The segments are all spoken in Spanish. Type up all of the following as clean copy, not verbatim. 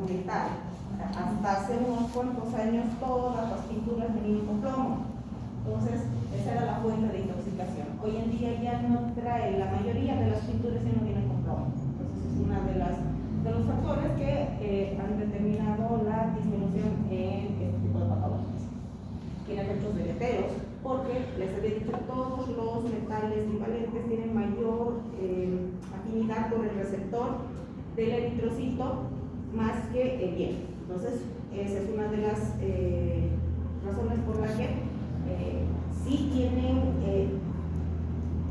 ambiental. Hasta hace unos cuantos años todas las pinturas venían con plomo. Entonces, esa era la fuente de intoxicación. Hoy en día ya no trae, la mayoría de las pinturas ya no vienen con plomo. Entonces, es uno de los factores que han determinado la disminución en este tipo de patologías. Tiene efectos deleterios, porque les había dicho que todos los metales bivalentes tienen mayor afinidad con el receptor del eritrocito más que el hierro. Entonces, esa es una de las razones por las que si tienen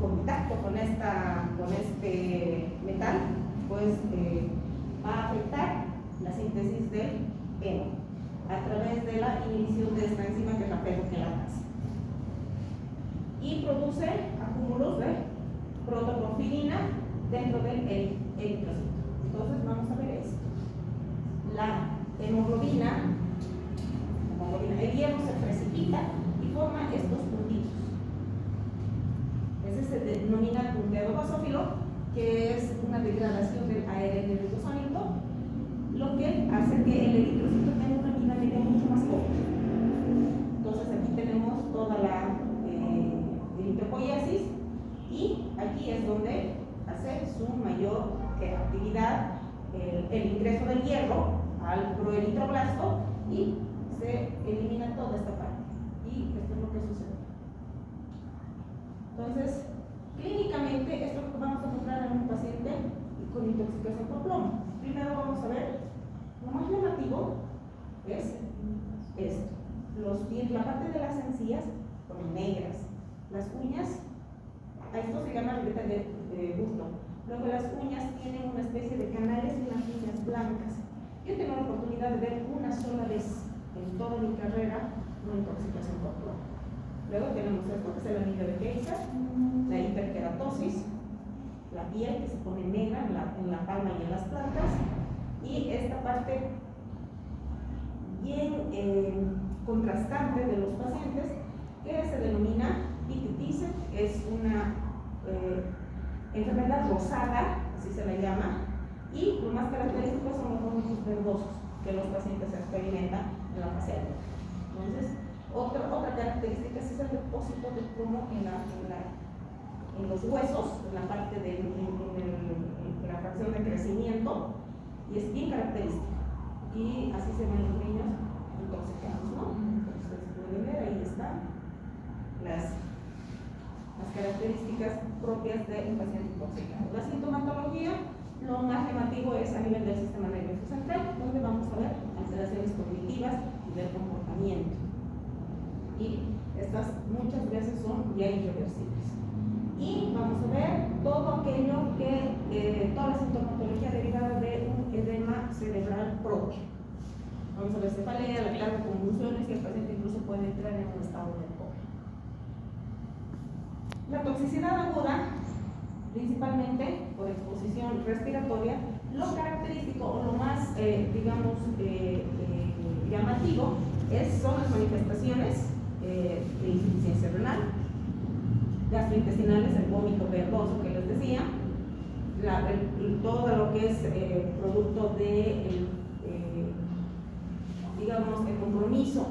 contacto con este metal, pues va a afectar la síntesis del hemo a través de la inhibición de esta enzima que es la pegloquelatasa. Y produce acúmulos de protoporfirina dentro del eritrocito. Entonces vamos a ver esto. La hemoglobina, el hierro se precipita y forma estos puntitos. Ese se denomina punteado basófilo, que es una degradación del ARN ribosómico, lo que hace que el eritrocito tenga una vida media mucho más corta. Entonces aquí tenemos toda la eritropoiesis y aquí es donde hace su mayor actividad el ingreso del hierro al proeritroblasto y se elimina toda esta parte. Y esto es lo que sucede. Entonces, clínicamente, esto es lo que vamos a encontrar en un paciente con intoxicación por plomo. Primero vamos a ver, lo más llamativo es esto. La parte de las encías son negras. Las uñas, a esto se llama libreta de busto. Luego las uñas tienen una especie de canales y unas líneas blancas. Yo tengo la oportunidad de ver una sola vez en toda mi carrera una intoxicación por plomo. Luego tenemos esto que es el anillo de Kaiser, la hiperkeratosis, la piel que se pone negra en la palma y en las plantas, y esta parte bien contrastante de los pacientes que se denomina ictitis, es una enfermedad rosada, así se la llama, y lo más característico son los vómitos verdosos que los pacientes experimentan en la fase aguda. Entonces, otra característica es el depósito de plomo en los huesos, en la parte de la fracción de crecimiento, y es bien característico. Y así se ven los niños intoxicados, ¿no? Entonces, pueden ver, ahí están las características propias de un paciente intoxicado. La sintomatología, lo más llamativo es a nivel del sistema nervioso central, donde vamos a ver alteraciones cognitivas y del comportamiento. Y estas muchas veces son ya irreversibles. Y vamos a ver todo aquello que, toda la sintomatología derivada de un edema cerebral propio. Vamos a ver cefalea, lactar, convulsiones, y el paciente incluso puede entrar en un estado de coma. La toxicidad aguda, principalmente por exposición respiratoria, lo característico o lo más, llamativo son las manifestaciones de insuficiencia renal, gastrointestinales, el vómito verdoso que les decía, todo lo que es producto de el compromiso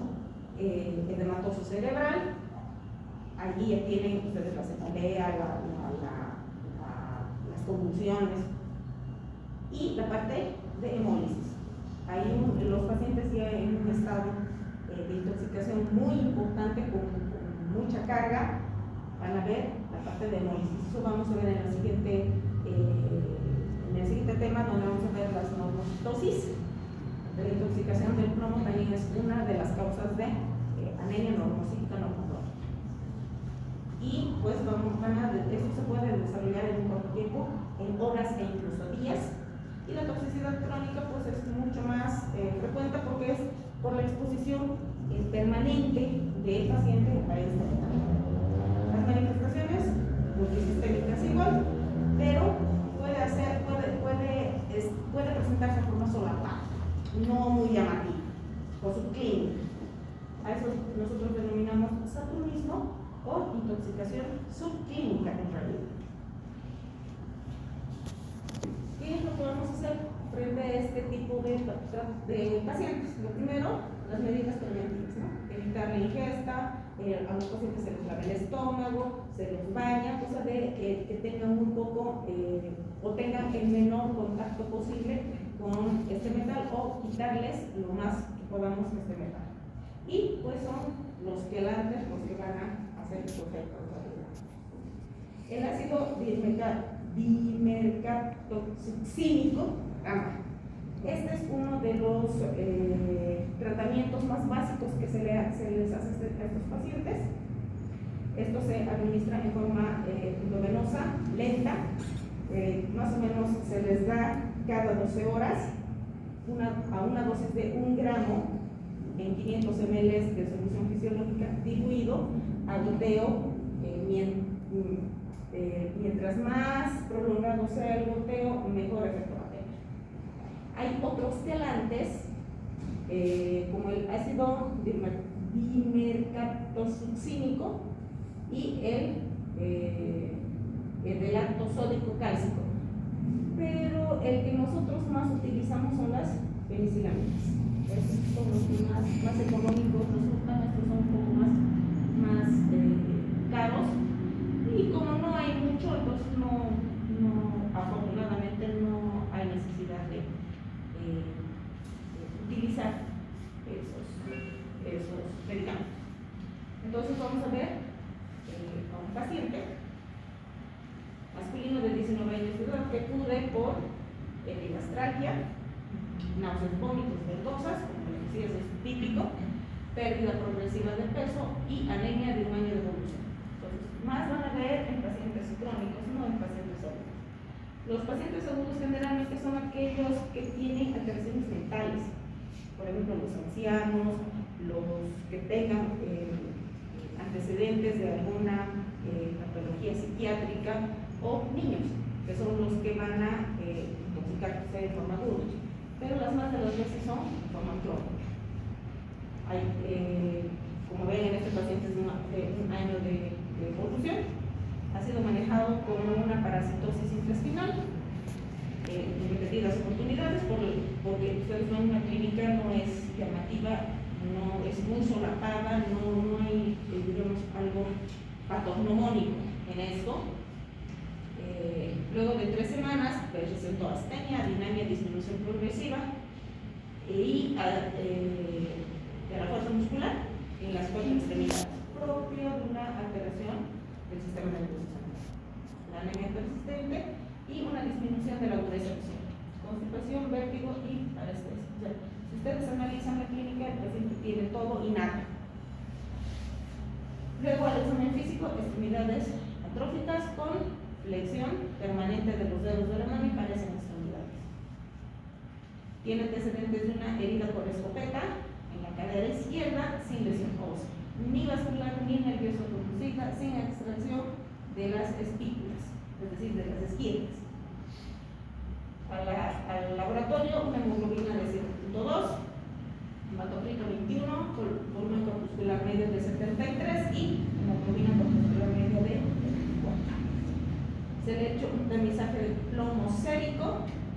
edematoso cerebral. Allí ya tienen ustedes la cefalea, las convulsiones y la parte de hemólisis. Ahí los pacientes ya en un estado de intoxicación muy importante, con mucha carga, van a ver la parte de hemólisis. Eso vamos a ver en el siguiente tema, donde vamos a ver las normocitosis. La intoxicación del plomo también es una de las causas de anemia normocítica no controlada. Y pues esto se puede desarrollar en un corto tiempo, en horas e incluso días. Y la toxicidad crónica pues es mucho más frecuente, porque es por la exposición permanente del paciente a esta metal. Las manifestaciones multisistémicas igual, pero puede presentarse por una sola parte, no muy llamativa, por su clínica. A eso nosotros denominamos saturnismo o intoxicación subclínica en realidad. ¿Qué es lo que vamos a hacer frente a este tipo de de pacientes. Lo primero, las medidas preventivas, ¿no? Evitar la ingesta, a los pacientes se les lava el estómago, se los baña, cosa de que tengan un poco o tengan el menor contacto posible con este metal o quitarles lo más que podamos este metal. Y pues son los quelantes los que van a hacer su efecto. El ácido dimercaptosuccínico, este es uno de los tratamientos más básicos que se les hace a estos pacientes. Esto se administra en forma endovenosa, lenta, más o menos se les da cada 12 horas a una dosis de 1 gramo en 500 ml de solución fisiológica diluido a goteo. Mientras más prolongado sea el goteo, mejor efecto va a tener. Hay otros quelantes, como el ácido dimercaptosuccínico y el relato sódico cálcico. Pero el que nosotros más utilizamos son las penicilaminas. Estos son los que más económicos resultan, estos son un poco más caros. Y como no hay mucho, entonces afortunadamente no hay necesidad de utilizar esos medicamentos. Entonces vamos a ver a un paciente masculino de 19 años de edad que acude por epigastralgia, náuseas, vómitos, verdosas, como les decía, eso es típico, pérdida progresiva de peso y anemia de 1 año de evolución. Entonces, más van a ver en pacientes crónicos, no en pacientes agudos. Los pacientes agudos generalmente son aquellos que tienen alteraciones mentales, por ejemplo, los ancianos, los que tengan antecedentes de alguna patología psiquiátrica o niños, que son los que van a intoxicarse de forma aguda, pero las más de las veces son de forma crónica. Como ven en este paciente de 1 año de evolución, ha sido manejado con una parasitosis intestinal en repetidas oportunidades, porque ustedes ven una clínica no es llamativa, no es muy solapada, no hay, digamos, algo patognomónico en esto. Luego de 3 semanas, presentó astenia, dinamia, disminución progresiva y de la fuerza muscular en las 4 extremidades, propio de una alteración del sistema nervioso central. La anemia persistente y una disminución de la agudeza visual, constipación, vértigo y parestesia. O sea, si ustedes analizan la clínica, el paciente tiene todo y nada. Luego al examen físico, extremidades atróficas con flexión permanente de los dedos de la mano y parecen extremidades. Tiene antecedentes de una herida por escopeta en la cadera izquierda sin lesión ósea, ni vascular ni nervioso conductiva, sin extracción de las espículas, es decir, de las esquinas. Al laboratorio, una hemoglobina de 7.2, hematocrito 21, volumen corpuscular medio de 73 y hemoglobina corpuscular medio de 24. Se le ha hecho un tamizaje de plomo sérico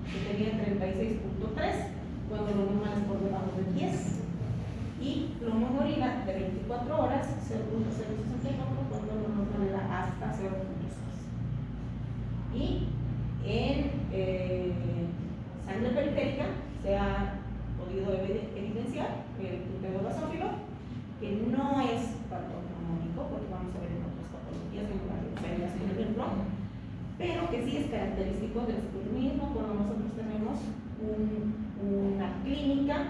que tenía 36.3, cuando lo normal es por debajo de 10, y plomo en orina de 24 horas, 0.064, cuando lo normal era hasta 0.6. Y en sangre periférica se ha podido evidenciar el punteo basófilo, que no es patognomónico, porque vamos a ver en otras patologías, en la leucemia, por ejemplo, pero que sí es característico del mismo cuando nosotros tenemos una clínica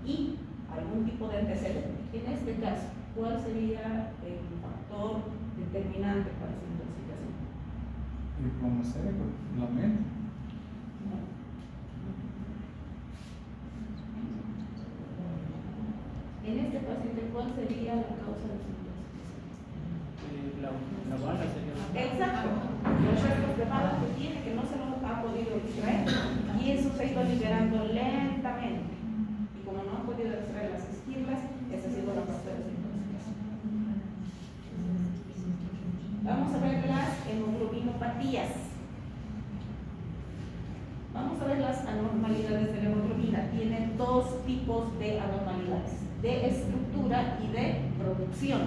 y algún tipo de antecedente. En este caso, ¿cuál sería el factor determinante para su intoxicación? El plomo sérico, la mente. En este paciente, ¿cuál sería la causa de su intoxicación? La bala sería. Exacto, los restos de bala que tiene, que no se lo ha podido extraer, y eso se ha ido liberando lentamente. Y como no ha podido extraer las esquirlas, esa ha sido la causa de su intoxicación. Vamos a ver las hemoglobinopatías. Vamos a ver las anormalidades de la hemoglobina. Tienen tipos de anormalidades, de estructura y de producción.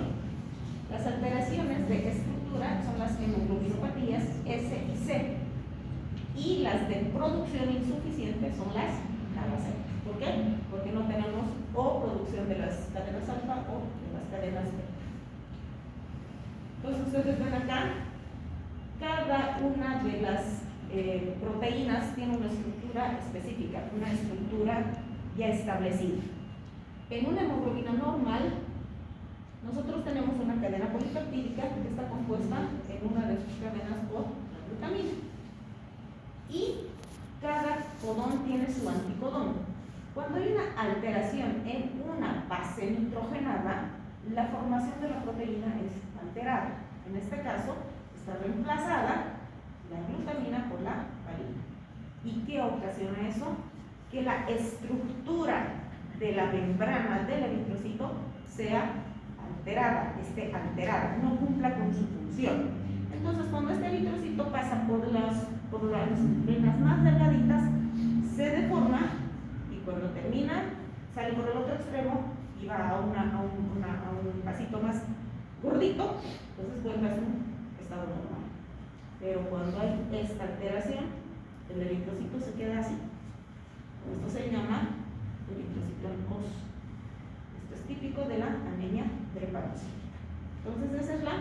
Las alteraciones de estructura son las hemoglobinopatías S y C, y las de producción insuficiente son las CABA-C. ¿Por qué? Porque no tenemos o producción de las cadenas alfa o de las cadenas beta. Entonces ustedes ven acá, cada una de las proteínas tiene una estructura específica, una estructura ya establecida. En una hemoglobina normal, nosotros tenemos una cadena polipeptídica que está compuesta en una de sus cadenas por la glutamina. Y cada codón tiene su anticodón. Cuando hay una alteración en una base nitrogenada, la formación de la proteína es alterada. En este caso, está reemplazada la glutamina por la valina. ¿Y qué ocasiona eso? Que la estructura de la membrana del eritrocito sea alterada, esté alterada, no cumpla con su función. Entonces, cuando este eritrocito pasa por las venas más delgaditas, se deforma y cuando termina, sale por el otro extremo y va a un pasito más gordito, entonces vuelve a su estado normal. Pero cuando hay esta alteración, el eritrocito se queda así. Esto se llama eritrocitosis. Esto es típico de la anemia drepanocítica. Entonces esa es la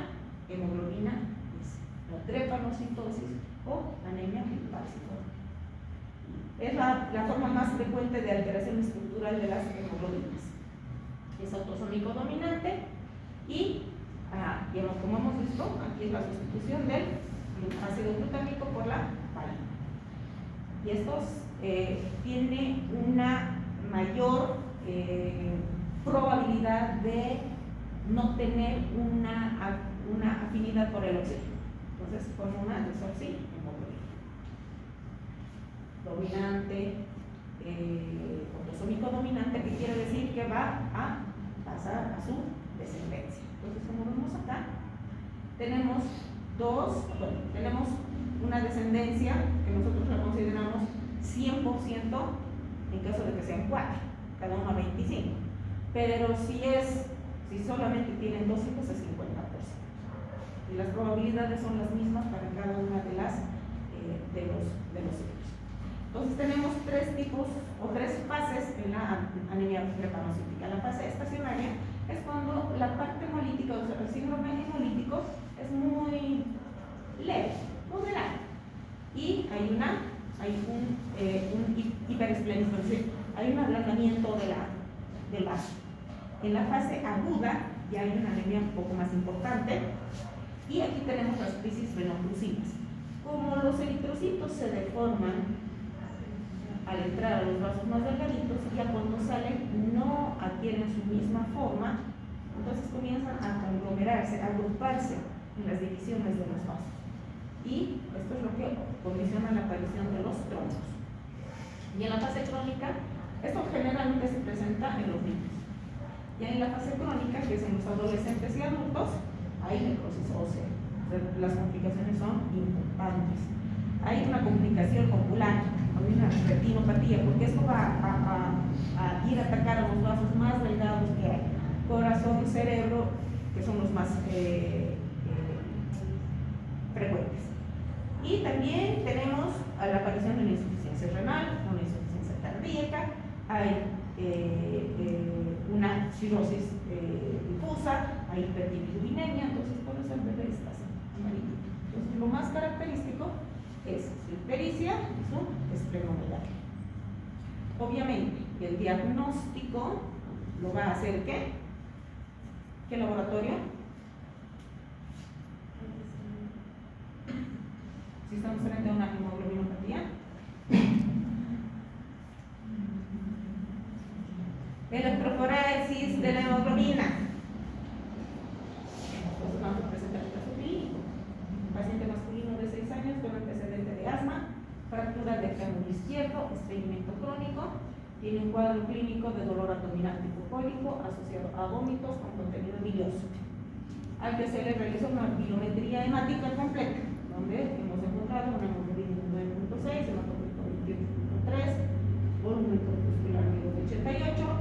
hemoglobina, la drepanocitosis o anemia falciforme. Es la forma más frecuente de alteración estructural de las hemoglobinas. Es autosómico dominante y como hemos visto, aquí es la sustitución del ácido glutámico por la valina. Y estos tiene una mayor probabilidad de no tener una afinidad por el oxígeno. Entonces, con una desoxihemoglobina dominante, autosómico dominante, que quiere decir que va a pasar a su descendencia. Entonces, como vemos acá, tenemos tenemos una descendencia que nosotros la consideramos 100% en caso de que sean 4, cada uno 25. Pero si solamente tienen 2 hijos es 50%. Y las probabilidades son las mismas para cada una de los hijos. Entonces tenemos 3 tipos o 3 fases en la anemia drepanocítica. La fase estacionaria es cuando la parte hemolítica, o sea, el síndrome hemolítico es muy leve, moderado, y hay un hiperesplenismo, es decir, hay un ablandamiento del vaso. En la fase aguda ya hay una anemia un poco más importante, y aquí tenemos las crisis venoclusivas. Como los eritrocitos se deforman al entrar a los vasos más delgaditos, ya cuando salen no adquieren su misma forma, entonces comienzan a conglomerarse, a agruparse en las divisiones de los vasos. Y esto es lo que condiciona la aparición de los trombos. Y en la fase crónica, esto generalmente se presenta en los niños. Ya en la fase crónica, que es en los adolescentes y adultos, hay necrosis ósea. Las complicaciones son importantes. Hay una complicación ocular, hay una retinopatía, porque esto va a ir a atacar a los vasos más delgados que hay: corazón, cerebro, que son los más frecuentes. Y también tenemos la aparición de una insuficiencia renal, una insuficiencia cardíaca, hay una cirrosis difusa, hay hiperbilirubinemia. Entonces por eso el bebé está así, amarillo. Entonces lo más característico es su ictericia y su esplenomegalia. Obviamente el diagnóstico lo va a hacer ¿qué? ¿Qué laboratorio? Si estamos frente a una hemoglobinopatía, electroforesis de la hemoglobina. Entonces vamos a presentar el caso clínico. Paciente masculino de 6 años con antecedente de asma, fractura del fémur izquierdo, estreñimiento crónico, tiene un cuadro clínico de dolor abdominal tipo cólico asociado a vómitos con contenido bilioso. Hay que hacerle realizar una pilometría hemática completa, donde hemos encontrado una hemoglobina 9.6, hematocrito 28.3, volumen corpuscular medio de 88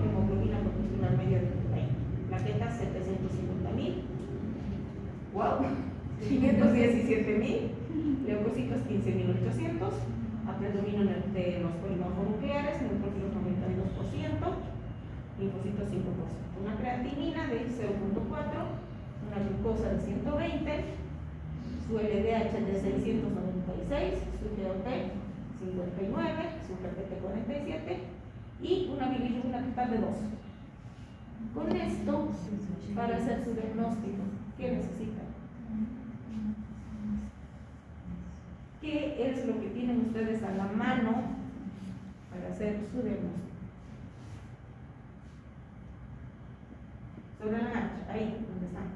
517.000, leucocitos 15.800, a predominio de los polimorfonucleares, neutrófilos 92%, linfocitos 5%, una creatinina de 0.4, una glucosa de 120, su LDH de 696, su GOT 59, su GPT 47 y una bilirrubina total de 2. Con esto, para hacer su diagnóstico, ¿qué necesitan? ¿Qué es lo que tienen ustedes a la mano para hacer su diagnóstico? Sobre la marcha, ahí, donde están.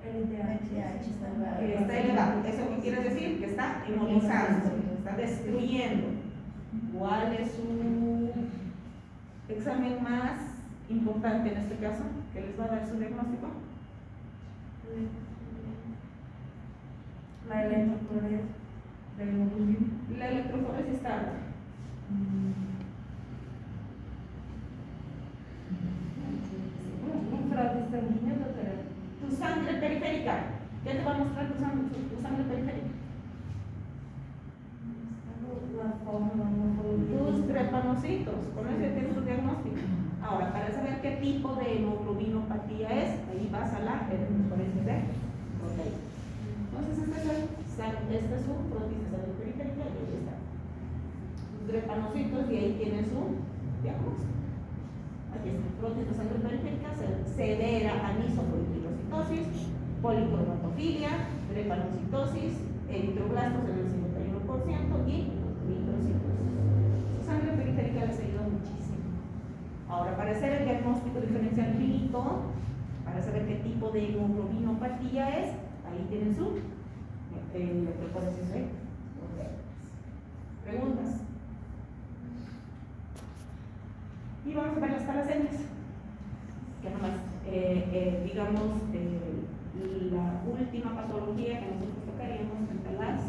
El LDH Está elevado. ¿Eso qué quiere decir? Que está inmunizando, está destruyendo. ¿Cuál es su examen más importante en este caso? ¿Que les va a dar su diagnóstico? La electroforesis de hemoglobina. La electroforesis está alta. Un fraude sanguíneo, doctora. Tu sangre periférica. ¿Qué te va a mostrar tu sangre periférica? La forma, la Tus trepanocitos. Con eso ya tienes tu diagnóstico. Ahora, para saber qué tipo de hemoglobinopatía es, ahí vas a la electroforesis de proteína. Entonces, esta es su prótesis de sangre periférica y ahí está. Sus trepanocitos y ahí tienen su diagnóstico. Aquí está, prótesis de sangre periférica, severa anisopolipilocitosis, policromatofilia, drepanocitosis, eritroblastos en el 51% y microcitosis. Su sangre periférica les ayuda muchísimo. Ahora, para hacer el diagnóstico diferencial clínico, para saber qué tipo de hemoglobinopatía es, ahí tienen su electroforesis de proteínas. ¿Preguntas? Y vamos a ver las talasemias, que nomás, digamos, la última patología que nosotros tocaríamos entre las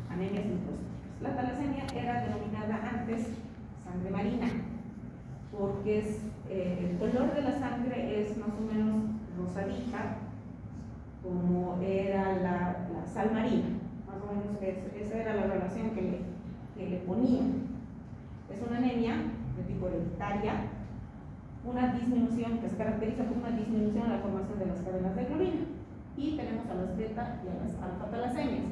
anemias linfocíticas. La talasemia era denominada antes sangre marina, porque el color de la sangre es más o menos rosadita, como era la sal marina, más o menos esa era la relación que le ponían. Es una anemia de tipo hereditaria, una disminución que se caracteriza por una disminución en la formación de las cadenas de globina, y tenemos a las beta y a las alfa talasemias.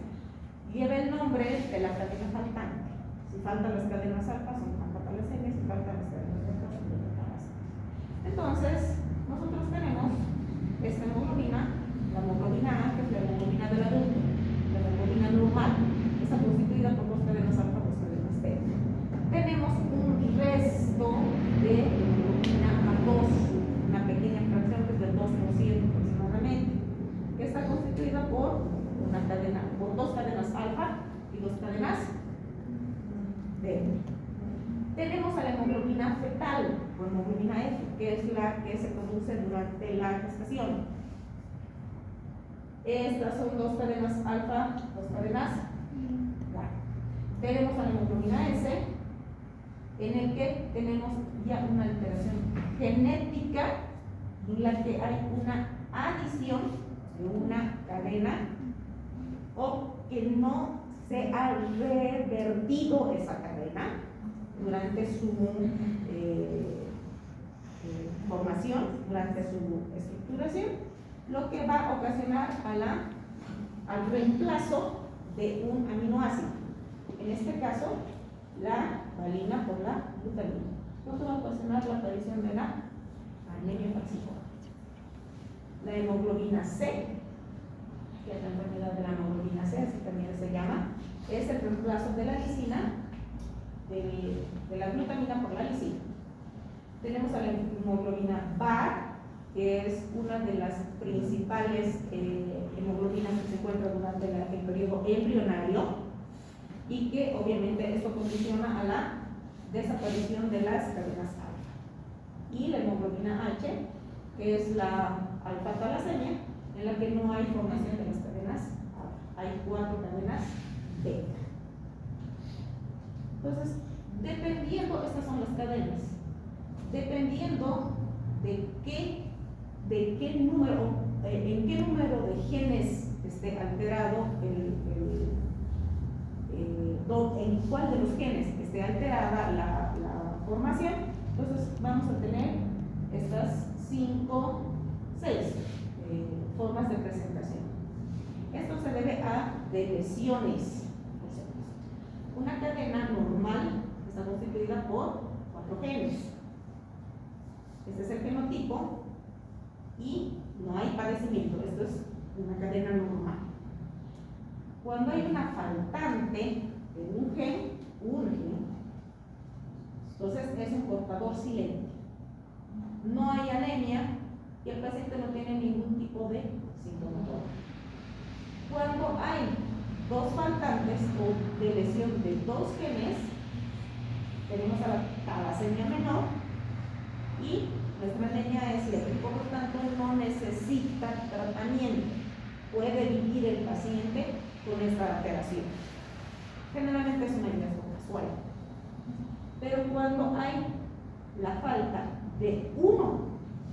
Lleva el nombre de la cadena faltante. Si faltan las cadenas alfa son alfa talasemias, si faltan las cadenas beta son beta talasemias. Entonces, nosotros tenemos esta hemoglobina, la hemoglobina A, que es la hemoglobina del adulto, la hemoglobina normal, está constituida por dos cadenas alfa, dos cadenas beta. Tenemos un resto de hemoglobina A2, una pequeña fracción que es del 2% aproximadamente, que está constituida por dos cadenas alfa y dos cadenas beta. Tenemos a la hemoglobina fetal o hemoglobina F, que es la que se produce durante la gestación. Estas son dos cadenas alfa, dos cadenas beta. Tenemos a la hemoglobina S, en el que tenemos ya una alteración genética en la que hay una adición de una cadena o que no se ha revertido esa cadena durante su formación, durante su estructuración, lo que va a ocasionar al reemplazo de un aminoácido. En este caso, la valina por la glutamina. Esto va a ocasionar la aparición de la anemia falciforme. La hemoglobina C, que es la enfermedad de la hemoglobina C, así también se llama, es el reemplazo de la lisina, de la glutamina por la lisina. Tenemos a la hemoglobina BAR, que es una de las principales hemoglobinas que se encuentra durante el periodo embrionario, y que obviamente esto condiciona a la desaparición de las cadenas alfa. Y la hemoglobina H, que es la alfa talasemia, en la que no hay formación de las cadenas alfa, hay 4 cadenas beta. Entonces, dependiendo, estas son las cadenas, dependiendo de qué número, en qué número de genes esté alterado en cuál de los genes esté alterada la formación, entonces vamos a tener estas 6 formas de presentación. Esto se debe a de lesiones. Una cadena normal está constituida por 4 genes. Este es el genotipo y no hay padecimiento. Esto es una cadena normal. Cuando hay una faltante de un gen, entonces es un portador silente. No hay anemia y el paciente no tiene ningún tipo de sintomatología. Cuando hay 2 faltantes o de lesión de 2 genes, tenemos a la talasemia menor y nuestra anemia es leve, por lo tanto no necesita tratamiento. Puede vivir el paciente con esta alteración. Generalmente es un hallazgo casual. Pero cuando hay la falta de uno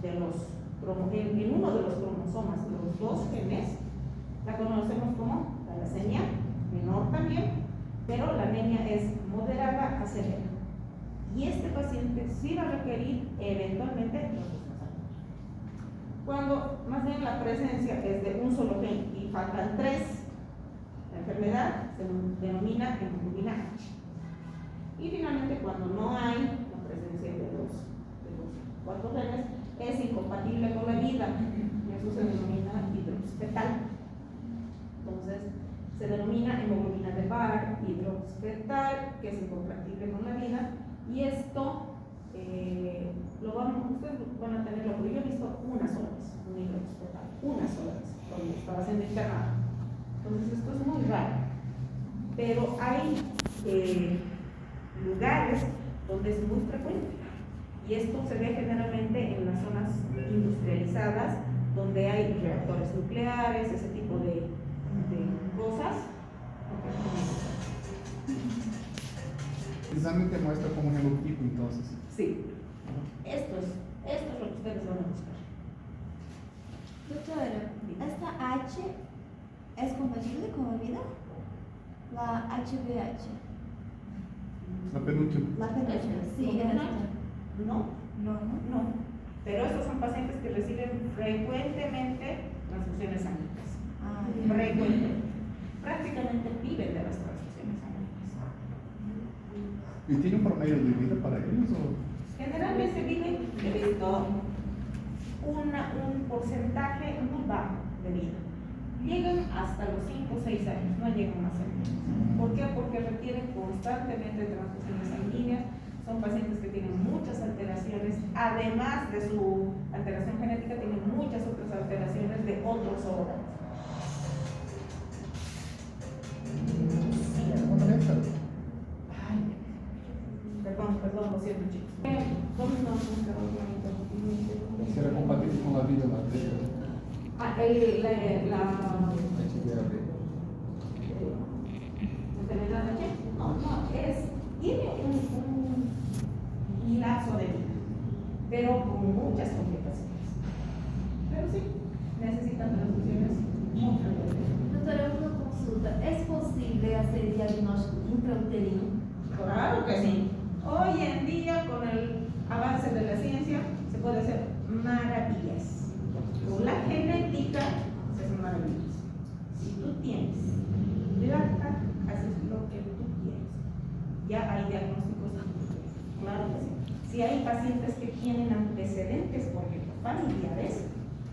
de los cromosomas, los 2 genes, la conocemos como talasemia menor también, pero la anemia es moderada a severa. Y este paciente sí va a requerir eventualmente transfusión. Cuando más bien la presencia es de un solo gen y faltan 3, la enfermedad se denomina hemoglobina H. Y finalmente, cuando no hay la presencia de los 4 genes, es incompatible con la vida, y eso se denomina hidróxido fetal. Entonces, se denomina hemoglobina de Barr, hidróxido fetal, que es incompatible con la vida, y esto ustedes van a tenerlo, porque yo he visto una sola vez, un hidróxido fetal, una sola vez, cuando estaba siendo internado. Entonces, esto es muy raro, pero hay lugares donde es muy frecuente, y esto se ve generalmente en las zonas industrializadas donde hay reactores nucleares, ese tipo de cosas. Precisamente muestra como un genotipo, entonces. Sí, esto es lo que ustedes van a buscar. Doctora, ¿esta H es compatible con la vida? La HBH. La penúltima. La penúltima, sí, ¿No? esta. No, No. pero estos son pacientes que reciben frecuentemente transfusiones sanguíneas. Ah, Frecuentemente. Prácticamente viven de las transfusiones sanguíneas. ¿Y tiene un promedio de vida para ellos? Generalmente viven, he visto un porcentaje muy bajo de vida. Llegan hasta los 5 o 6 años, no llegan más años. ¿Por qué? Porque requieren constantemente transfusiones sanguíneas. Son pacientes que tienen muchas alteraciones, además de su alteración genética, tienen muchas otras alteraciones de otros órganos. Sí, alguna vez. Ay, perdón, lo siento, chicos. ¿Dónde nos Si era compatible con la vida material. ¿Enfermedad de qué? No, tiene un lapso de vida, pero con muchas complicaciones. Pero sí, necesitan transfusiones muy frecuentes. Doctora, una consulta. ¿Es posible hacer diagnóstico intrauterino? Claro que sí. Hoy en día, con el avance de la ciencia, se puede hacer maravillas. Con la genética se hacen maravillas. Si tú tienes plata, haces lo que tú quieres. Ya hay diagnósticos, claro que sí. Si hay pacientes que tienen antecedentes, por ejemplo, familiares,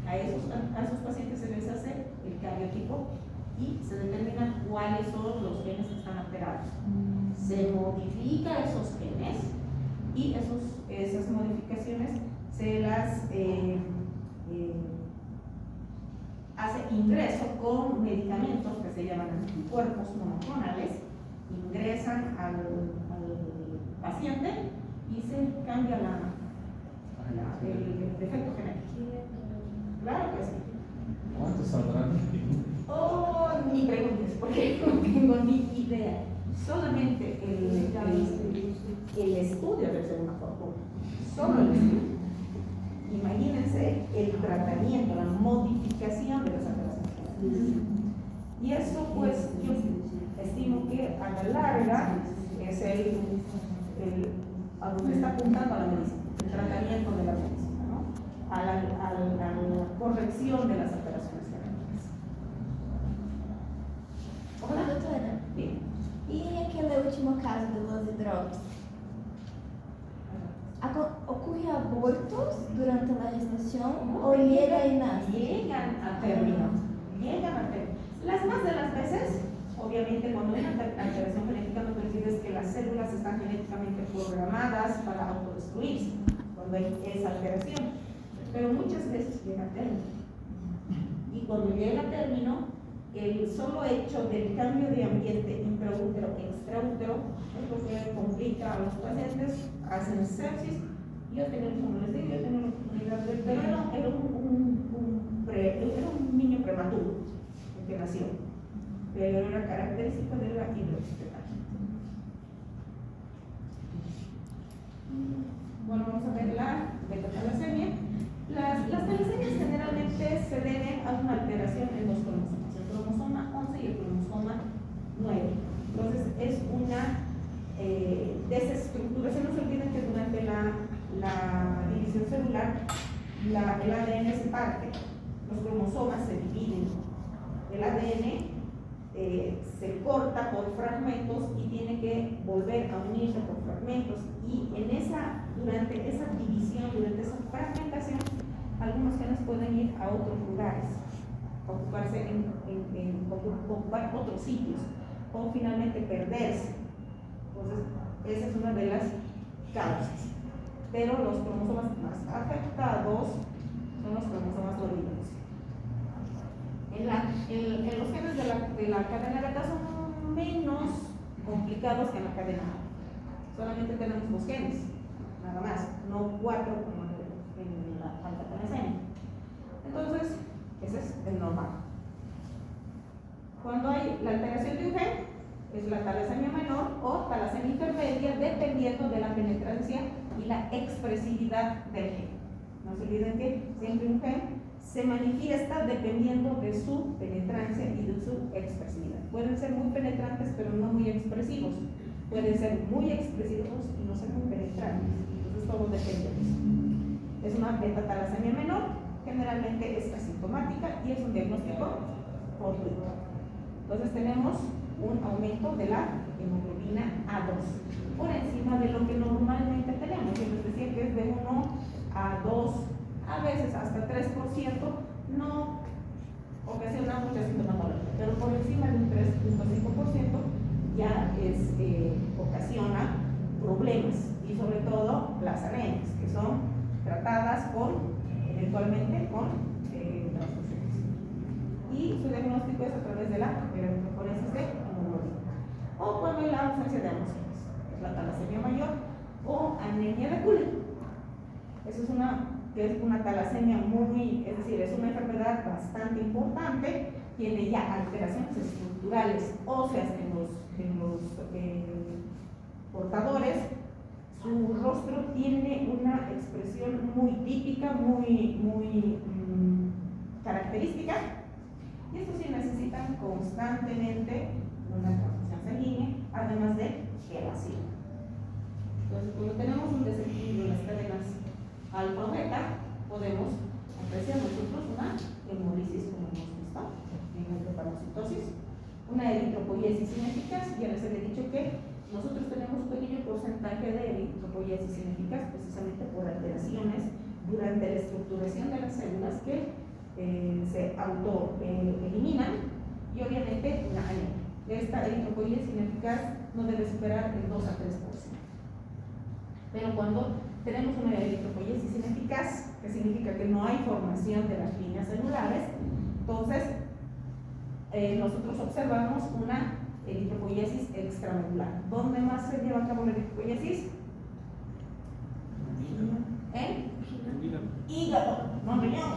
a esos pacientes se les hace el cariotipo y se determina cuáles son los genes que están alterados. Se modifica esos genes y esas modificaciones se las hace ingreso con medicamentos que se llaman anticuerpos monoclonales, ingresan al paciente y se cambia el defecto genético. Claro que sí. ¿Cuántos saldrán? Oh, ni preguntes, porque no tengo ni idea. Solamente el estudio debe ser una fortuna. Solo el estudio. Imagínense el tratamiento, la modificación de las alteraciones. Y eso, pues, yo estimo que a la larga es a donde está apuntando a la medicina, el tratamiento de la medicina, ¿no? A la corrección de las alteraciones genéticas. Hola, doutora. Bien. E aquele último caso de los drops? ¿Ocurre abortos durante la gestación o llega y nace? Llegan a término. Las más de las veces, obviamente, cuando hay una alteración genética no percibes que las células están genéticamente programadas para autodestruirse cuando hay esa alteración, pero muchas veces llega a término. Y cuando llega a término, el solo hecho del cambio de ambiente intraútero extraútero es lo que complica a los pacientes, hacen sepsis. Yo tenía, como les digo, yo tenía la oportunidad de ver, era un niño prematuro el que nació, pero era característico de la hidroxiapatía. Bueno, vamos a ver la beta-talasemia. Las talasemias generalmente se deben a una alteración en dos cromosomas, el cromosoma 11 y el cromosoma 9. Entonces es una desestructuración. No se olviden que durante la división celular el ADN se parte, los cromosomas se dividen, el ADN se corta por fragmentos y tiene que volver a unirse por fragmentos, y durante esa división, durante esa fragmentación, algunos genes pueden ir a otros lugares, ocupar otros sitios o finalmente perderse. Entonces esa es una de las causas, pero los cromosomas más afectados son los cromosomas doloridos. En los genes de la cadena beta son menos complicados que en la cadena A. Solamente tenemos 2 genes, nada más, no 4 como en la beta-talasemia. Entonces, ese es el normal. Cuando hay la alteración de un gen, es la talasemia menor o talasemia intermedia, dependiendo de la penetrancia y la expresividad del gen. No se olviden que siempre un gen se manifiesta dependiendo de su penetrancia y de su expresividad. Pueden ser muy penetrantes pero no muy expresivos, pueden ser muy expresivos y no ser muy penetrantes. Entonces todo depende de eso. Es una beta-talasemia menor, generalmente es asintomática y es un diagnóstico fortuito. Entonces tenemos un aumento de la hemoglobina A2 por encima de lo que normalmente tenemos. Yo les decía que es de 1 a 2, a veces hasta 3%, no ocasiona mucha sintomatología, pero por encima de un 3.5% ya ocasiona problemas, y sobre todo las anemias, que son tratadas eventualmente con transfusiones. Y su diagnóstico es a través de la electroforesis de hemoglobina, o cuando hay la ausencia de ambos genes, que es la talasemia mayor o anemia de Kula. Eso es una talasemia es decir, es una enfermedad bastante importante, tiene ya alteraciones estructurales óseas en los portadores. Su rostro tiene una expresión muy típica, muy característica, y estos sí necesitan constantemente una transfusión sanguínea, además de elevación. Entonces, cuando tenemos un desequilibrio en las cadenas alfa-beta, podemos apreciar nosotros una hemólisis, como hemos visto en la hepatocitosis, una eritropoiesis ineficaz. Ya les había dicho que nosotros tenemos un pequeño porcentaje de eritropoiesis ineficaz precisamente por alteraciones durante la estructuración de las células que se auto-eliminan, y obviamente la anemia. Esta eritropoiesis ineficaz no debe superar el 2 a 3%. Pero cuando tenemos una eritropoiesis ineficaz, que significa que no hay formación de las líneas celulares, entonces nosotros observamos una eritropoiesis extramedular. ¿Dónde más se lleva a cabo la eritropoiesis? En hígado, no riñón,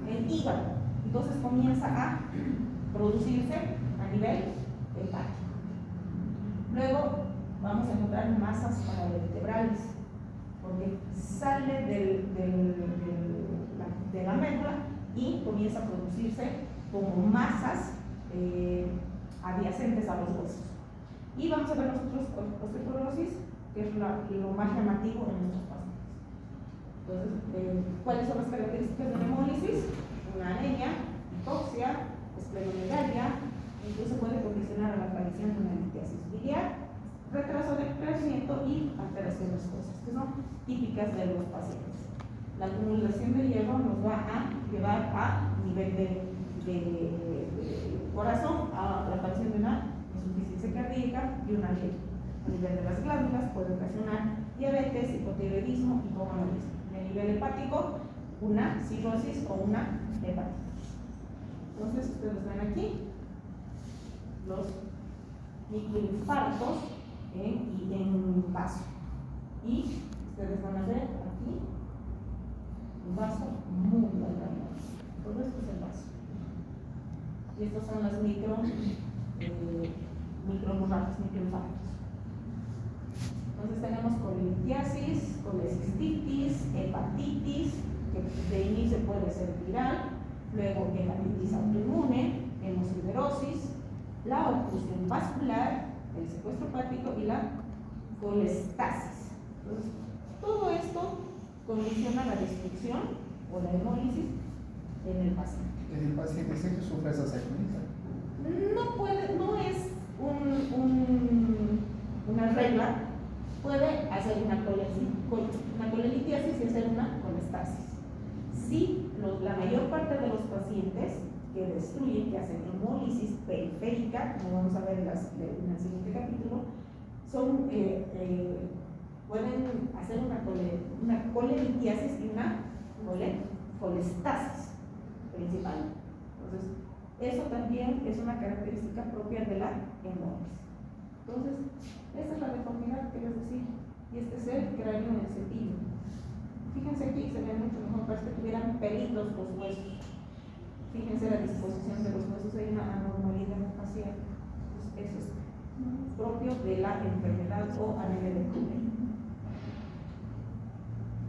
en hígado. Entonces comienza a producirse a nivel hepático. Luego vamos a encontrar masas paravertebrales, porque sale de la médula y comienza a producirse como masas adyacentes a los huesos. Y vamos a ver nosotros osteoporosis, que es lo más llamativo en nuestros pacientes. Entonces, ¿cuáles son las características de la hemólisis? Una anemia, hipoxia, esplenomegalia, incluso puede condicionar a la aparición de una litiasis biliar, retraso del crecimiento y alteraciones óseas, que son típicas de los pacientes. La acumulación de hierro nos va a llevar a nivel de corazón, a la aparición de una insuficiencia cardíaca y una anemia. A nivel de las glándulas puede ocasionar diabetes, hipotiroidismo y hipogonadismo. A nivel hepático, una cirrosis o una hepatitis. Entonces, ustedes ven aquí los microinfartos en vaso. Y ustedes van a ver aquí un vaso muy delgado. Todo esto es el vaso. Y estos son las microhemorragias, microinfartos. Entonces tenemos colelitiasis, colecistitis, hepatitis, que de inicio puede ser viral, luego hepatitis autoinmune, hemosiderosis, la oclusión vascular, el secuestro hepático y la colestasis. Entonces, todo esto condiciona la destrucción o la hemólisis en el paciente. El paciente siempre sufre esa secuencia. No es una regla. Puede hacer una colelitiasis y hacer una colestasis. Sí, la mayor parte de los pacientes que destruyen, que hacen hemólisis periférica, como vamos a ver en el siguiente capítulo, pueden hacer una colelitiasis y una colestasis principal. Entonces, eso también es una característica propia de la hemólisis. Entonces, esta es la deformidad que les decía, y este es el cráneo en el cepillo. Fíjense aquí, se ve mucho mejor, parece que tuvieran pelitos los huesos. Fíjense la disposición de los huesos, hay una anormalidad facial. Eso es propio de la enfermedad o anemia de Crüger.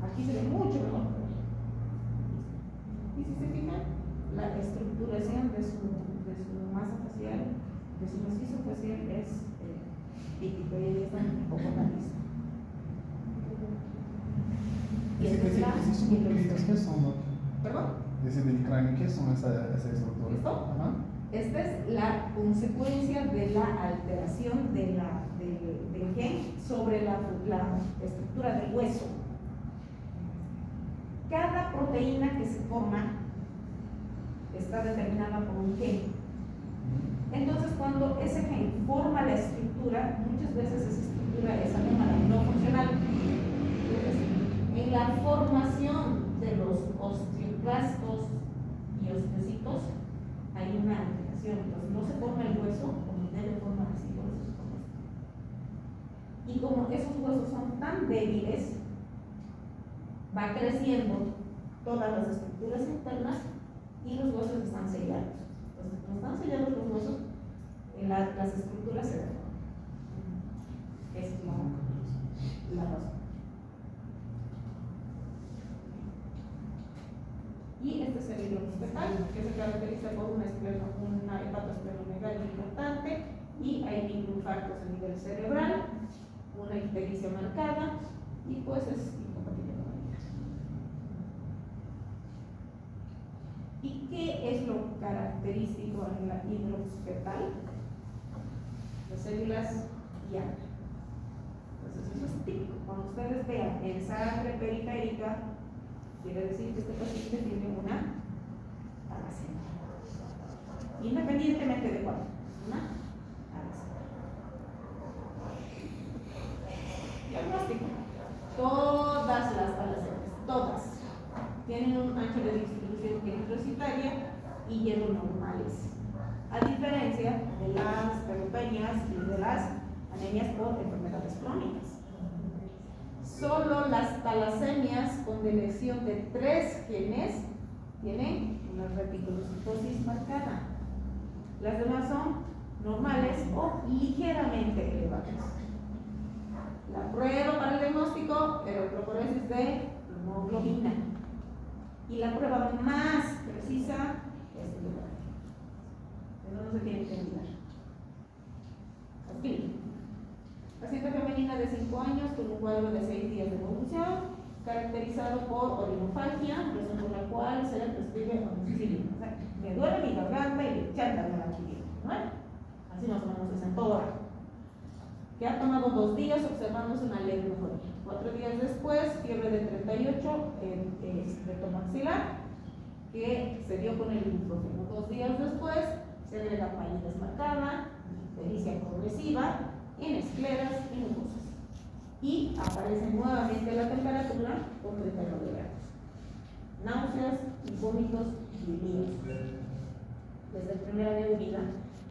Aquí se ve mucho mejor. Y si se fijan, la estructuración de su masa facial, de su macizo facial es típico, y ahí está un poco realista. Y esta es la ¿Qué son? ¿Perdón? Desde el cráneo, ¿qué son esa estructura? ¿Esto? Ajá. Esta es la consecuencia de la alteración del gen sobre la estructura del hueso. Cada proteína que se forma está determinada por un gen. Entonces, cuando ese gen forma la estructura, muchas veces esa estructura es anómala, no funcional. Entonces, en la formación de los osteoclastos y osteocitos hay una alteración. Entonces, no se forma el hueso como debe formarse, por eso se forma. Y como esos huesos son tan débiles, va creciendo todas las estructuras internas y los huesos están sellados. Entonces, cuando están sellados los huesos, las estructuras se deforman. Esa es la razón. Y este es el hidrógeno fetal, que se caracteriza por una hepatosplenomegalia importante, y hay microinfartos a nivel cerebral, una ictericia marcada, y pues es incompatible con la vida. ¿Y qué es lo característico en la hidroxfetal? Las células YAG. Entonces eso es típico. Cuando ustedes vean en sangre periférica, quiere decir que este paciente tiene una talasemia. Independientemente de cuál. Una talasemia. Diagnóstico. Todas las talasemias, todas, tienen un ancho de distribución eritrocitaria y hierro normales, a diferencia de las leukemias y de las anemias por enfermedades crónicas. Solo las talasemias con deleción de 3 genes tienen una reticulocitosis marcada. Las demás son normales o ligeramente elevadas. La prueba para el diagnóstico, electroforesis de hemoglobina. Y la prueba más precisa es el Eso no se tiene que olvidar. Aquí. Paciente femenina de 5 años con un cuadro de 6 días de evolución, caracterizado por orinofalgia, razón por la cual se le prescribe amoxicilina. O sea, me duele mi garganta y le chanta la antibiótico, ¿no? Así más o menos es en todo lado. Que ha tomado 2 días observándose una leve mejoría. 4 días después, fiebre de 38 en rectomaxilar, que se dio con el ibuprofeno. 2 días después, se agrega palidez marcada, ictericia progresiva, en escleras y mucosas. Y aparece nuevamente la temperatura con 39 grados. Náuseas, vómitos y delirios. Desde el primer año de vida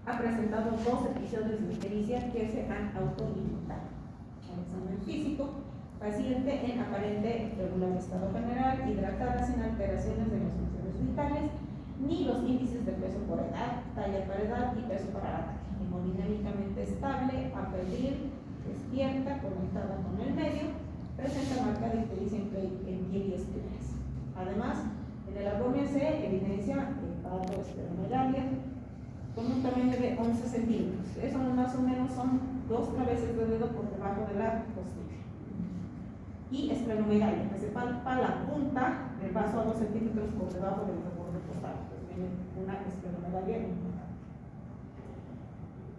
ha presentado 2 episodios de ictericia que se han autolimitado. El examen físico, paciente en aparente regular estado general, hidratada sin alteraciones de las funciones vitales, ni los índices de peso por edad, talla para edad y peso para la talla. Hemodinámicamente estable, aferril, despierta, conectada con el medio, presenta marca de ictericia en piel y escleras. Además, en el abdomen se evidencia el parto esplenomegalia con un tamaño de 11 centímetros. Eso más o menos son 2 cabezas de dedo por debajo de la costilla. Y esplenomegalia, que se palpa la punta del vaso a 2 centímetros por debajo del borde costal. Pues viene una esplenomegalia importante.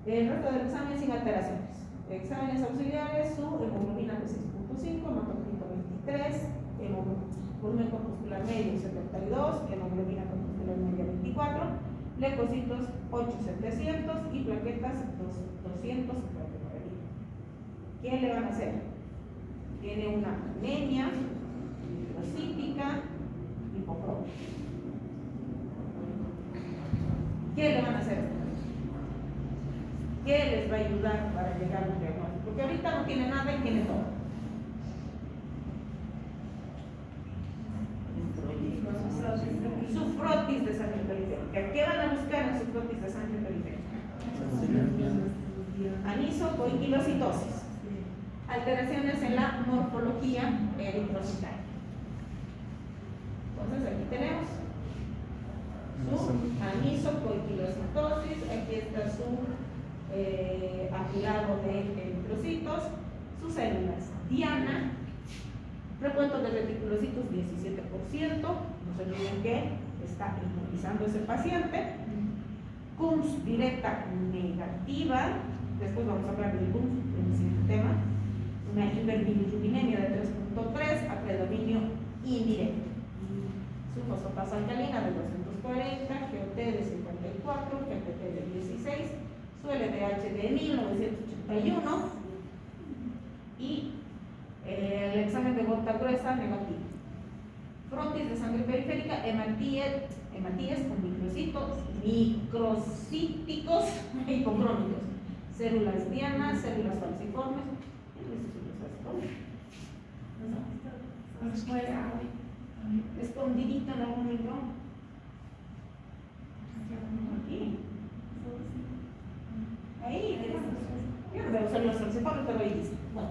El resto del examen sin alteraciones. Exámenes auxiliares, su hemoglobina de 6.5, hematocrito 23, volumen corpuscular medio 72, hemoglobina corpuscular media 24, leucocitos 8700 y plaquetas 259. ¿Qué le van a hacer? Tiene una anemia microcítica hipocrómica. ¿Qué le van a hacer? ¿Qué les va a ayudar para llegar a un diagnóstico? Porque ahorita no tiene nada y tiene todo. Su frotis de sangre periférica. ¿Qué van a buscar en su frotis de sangre periférica? Anisocoinquilocitosis. Alteraciones en la morfología eritrocitaria. Entonces aquí tenemos su anisocoinquilocitosis, aquí está su afilado de eritrocitos, sus células Diana, recuento de reticulocitos 17%, no se olviden que está inmunizando ese paciente, CUMS directa negativa, después vamos a hablar del CUMS en el siguiente tema, una hiperbilirubinemia de 3.3 a predominio indirecto, su fosfatasa alcalina de 240, GOT de 54, GPT de 16, su LDH de 1981 y el examen de gota gruesa negativo. Frotis de sangre periférica, hematíes con microcíticos hipocrómicos, células dianas, células falciformes. Escondidito en algún rincón. Aquí. Ahí, yo no veo células falciformes, pero ahí dice. Bueno,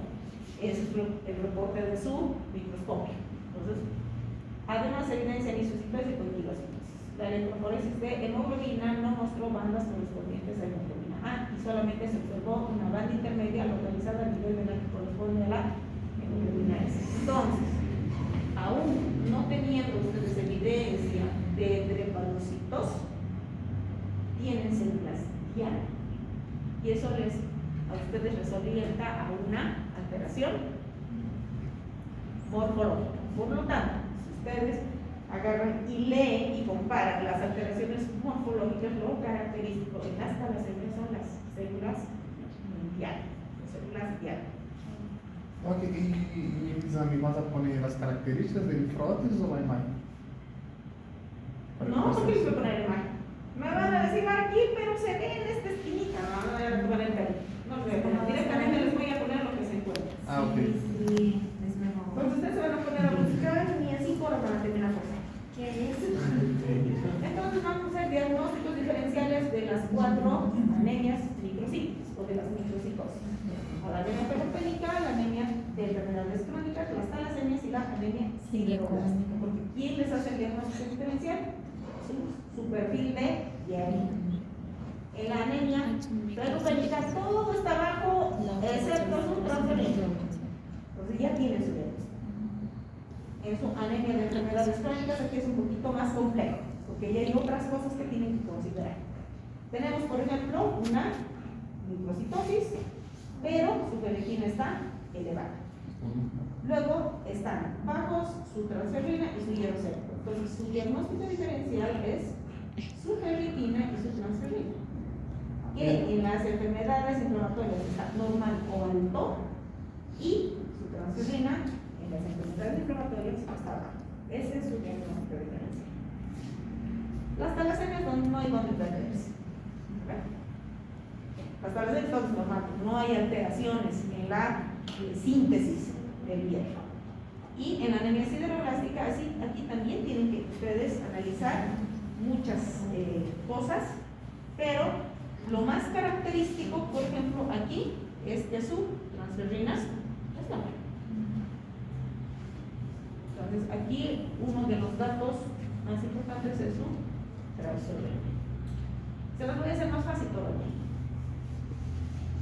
ese es el reporte de su microscopio. Entonces, además, evidencia lisocitosis y coagulocitos. La electroforesis de hemoglobina no mostró bandas correspondientes a hemoglobina A y solamente se observó una banda intermedia localizada a nivel de la que corresponde a la hemoglobina S. Entonces, aún no teniendo ustedes evidencia de drepanocytos, tienen células diana. Y eso a ustedes les orienta a una alteración morfológica. Por lo tanto, si ustedes agarran y leen y comparan las alteraciones morfológicas, lo característico en las talasemia son las células diana, células diana. Ok, y el exame vas a poner las características del frotis o la imagen? No, porque les voy a poner imagen. Me van a decir aquí, pero se ve en esta esquinita. No, no, no, no, directamente les voy a poner lo que se encuentra. Ah, ok. Sí, es mejor. Entonces ustedes se van a poner a buscar y así por para terminar cosa. ¿Qué es? Entonces vamos a hacer diagnósticos diferenciales de las 4 anemias microcíticas o de las microcitosis. La anemia ferropénica, la anemia de enfermedades crónicas, las talasemias y la anemia sideroblastica. Porque ¿quién les hace el diagnóstico diferencial? Su perfil de diarrea. En la anemia ferropénica todo está bajo, excepto su transferencia. Entonces ya tiene su diagnóstico. En su anemia de enfermedades crónicas aquí es un poquito más complejo, porque ya hay otras cosas que tienen que considerar. Tenemos, por ejemplo, una microcitosis, pero su ferritina está elevada. Luego están bajos su transferrina y su hierro sérico. Entonces su diagnóstico diferencial es su ferritina y su transferrina, que en las enfermedades inflamatorias está normal o alto, y su transferrina en las enfermedades inflamatorias está baja. Ese es su diagnóstico diferencial. Las talasemias no hay donde perderse. Las talasemias son normales, no hay alteraciones en la síntesis del hierro. Y en la anemia sideroblástica, así, aquí también tienen que ustedes analizar muchas cosas, pero lo más característico, por ejemplo, aquí es que su transferrina es normal. Entonces, aquí uno de los datos más importantes es su transferrina. Se los voy a hacer más fácil todavía.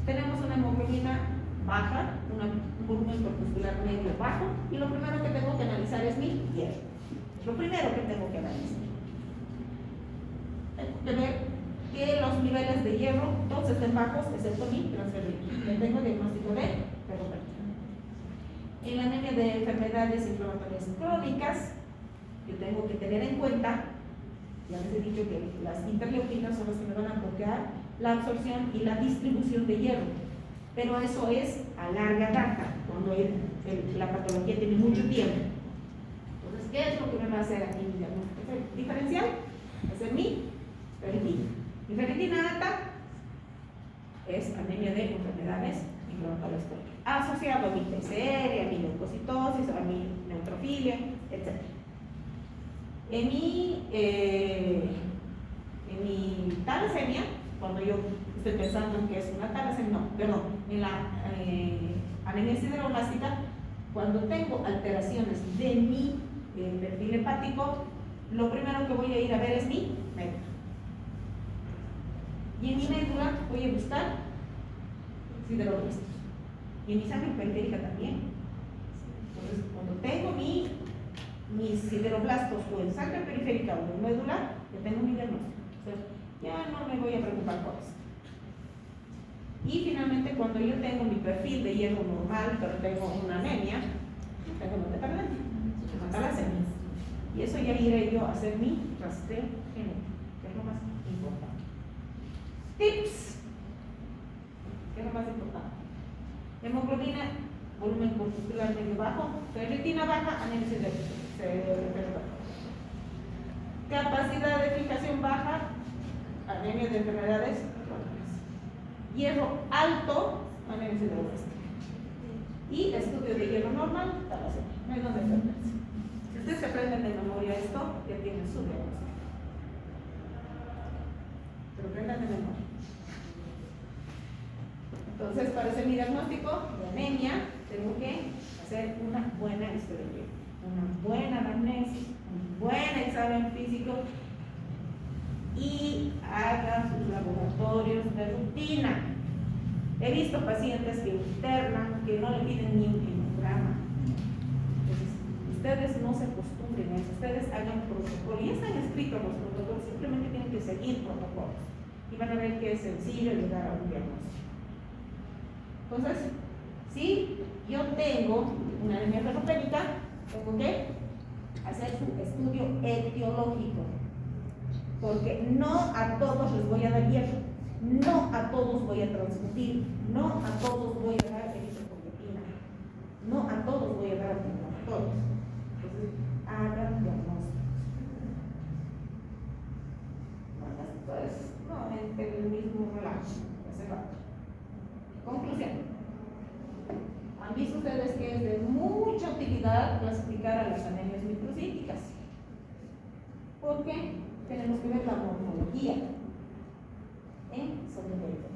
Tenemos una hemoglobina baja, un volumen corpuscular medio bajo, y lo primero que tengo que analizar es mi hierro. Lo primero que tengo que analizar. Tengo que ver que los niveles de hierro todos estén bajos, excepto mi transferrina. Le tengo diagnóstico de ferropénica. En la anemia de enfermedades inflamatorias crónicas, yo tengo que tener en cuenta, ya les he dicho que las interleuquinas son las que me van a bloquear la absorción y la distribución de hierro, pero eso es a larga data, cuando la patología tiene mucho tiempo. Entonces, ¿qué es lo que me va a hacer aquí mi diagnóstico diferencial? Va a ser mi ferritina. Mi ferritina alta es anemia de enfermedades inflamatorias crónicas, asociado a mi TCR, a mi leucocitosis, a mi neutrofilia, etc. En mi talasemia, cuando yo estoy pensando en que es una talasemia, no, perdón, en la anemia sideroblástica, cuando tengo alteraciones de mi perfil hepático, lo primero que voy a ir a ver es mi médula. Y en mi médula voy a buscar sideroblastos. Y en mi sangre periférica también. Entonces, cuando tengo mis sideroblastos o en sangre periférica o en médula, ya tengo mi diagnóstico. Entonces, ya no me voy a preocupar por eso. Y finalmente, cuando yo tengo mi perfil de hierro normal, pero tengo una anemia, tengo una dependencia, una talasemia. Y eso ya iré yo a hacer mi rastreo genético, que es lo más importante. Tips. ¿Qué es lo más importante? Hemoglobina, volumen corpuscular medio bajo, ferritina baja, anemia cerebral. Capacidad de fijación baja, anemia de enfermedades crónicas. Hierro alto, anemia cerebral. Y estudio de hierro normal, talasemia. No hay donde perderse. Si ustedes se aprenden de memoria esto, ya tienen su diagnóstico. Pero aprendan de memoria. Entonces, para hacer mi diagnóstico de anemia, tengo que hacer una buena historia, una buena anamnesis, un buen examen físico y hagan sus laboratorios de rutina. He visto pacientes que internan, que no le piden ni un hemograma. Entonces, ustedes no se acostumbren a eso, ustedes hagan protocolo. Ya están escritos los protocolos, simplemente tienen que seguir protocolos. Y van a ver que es sencillo llegar a un diagnóstico. Entonces, si yo tengo una anemia ferropénica, tengo que hacer su estudio etiológico, porque no a todos les voy a dar hierro, no a todos voy a transmitir, no a todos voy a dar eritropoyetina, no a todos voy a dar antiinflamatorios. Entonces, hagan diagnósticos. Pues, no en el mismo relajo, hace rato. Conclusión. Han visto ustedes que es de mucha utilidad clasificar a las anemias microcíticas, porque tenemos que ver la morfología en sobrevivencia.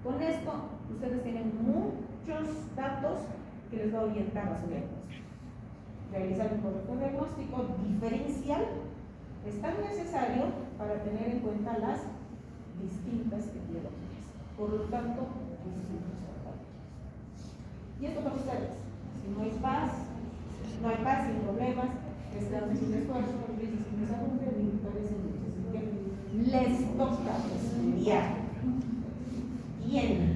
Con esto, ustedes tienen muchos datos que les va a orientar a su diagnóstico. Realizar un correcto diagnóstico diferencial es tan necesario para tener en cuenta las distintas etiologías. Por lo tanto, distintos tratamientos. Y esto para ustedes. Si no hay paz sin problemas, descanso sin esfuerzo, crisis sin desarrollo, victorias sin luchas. Así que les toca estudiar bien